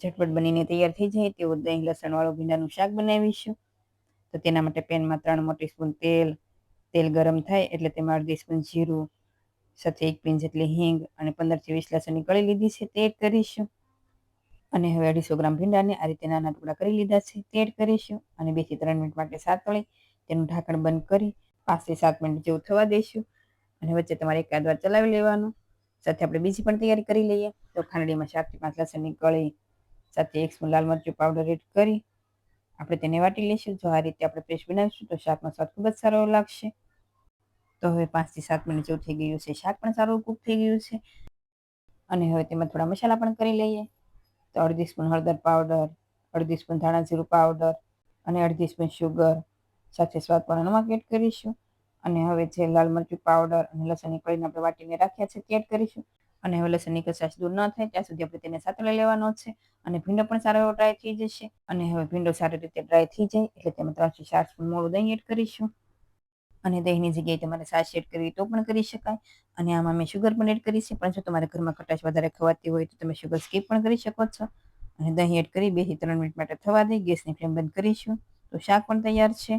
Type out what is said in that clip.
ઝટપટ બનીને તૈયાર થઈ જાય તેવું દહીં લસણવાળું ભીંડાનું શાક બનાવીશું. તો તેના માટે પેનમાં 3 મોટી સ્પૂન તેલ ગરમ થાય એટલે તેમાં અડધી સ્પૂન જીરું, સાથે 1 પિંચ જેટલી હિંગ અને 15 થી 20 લસણની કળી લીધી છે તે એડ કરીશું. અને હવે 250 ગ્રામ ભીંડાને આ રીતે નાના ટુકડા કરી લીધા છે તે એડ કરીશું અને 2 થી 3 મિનિટ માટે સાતળી તેનું ઢાંકણ બંધ કરી 5 થી 7 મિનિટ જેવું થવા દઈશું. અને વચ્ચે તમારે એકાદ વાર ચલાવી લેવાનું. સાથે આપણે બીજી પણ તૈયારી કરી લઈએ. તો ખાંડણીમાં 4 થી 5 લસણની કળી સાથે 1 સ્પૂન લાલ મરચું પાવડર એડ કરી આપણે તેને વાટી લઈશું. જો આ રીતે આપણે પેસ્ટ બનાવીશું તો શાકનો સ્વાદ ખૂબ જ સારો લાગશે. તો હવે 5 થી 7 મિનિટ જેવું થઈ ગયું છે. શાક પણ સારું કૂક થઈ ગયું છે. અને હવે તેમાં થોડા મસાલા પણ કરી લઈએ. તો અડધી સ્પૂન હળદર પાવડર, અડધી સ્પૂન ધાણા જીરું પાવડર અને અડધી સ્પૂન શુગર સાથે સ્વાદ પ્રમાણે નમક એડ કરીશું. અને હવે જે લાલ મરચું પાવડર અને લસણની કળીને આપણે વાટીને રાખ્યા છે તે એડ કરીશું. અને હવે લસણની કચાશ દૂર ન થાય ત્યાં સુધી આપણે તેને સાતળી લેવાનો છે. અને ભીંડો પણ સારો એવો ડ્રાય થઈ જશે. અને હવે ભીંડો સારી રીતે ડ્રાય થઈ જાય એટલે તેમાં 3 થી 4 સ્પૂન મોળું દહીં એડ કરીશું. અને દહીંની જગ્યાએ તમારે છાશ એડ કરવી તો પણ કરી શકાય. અને આમાં મેં શુગર પણ એડ કરી છે, પણ જો તમારા ઘરમાં ખટાશ વધારે ખવાતી હોય તો તમે શુગર સ્કીપ પણ કરી શકો છો. અને દહીં એડ કરી 2 થી 3 મિનિટ માટે થવા દઈ ગેસની ફ્લેમ બંધ કરીશું. તો શાક પણ તૈયાર છે.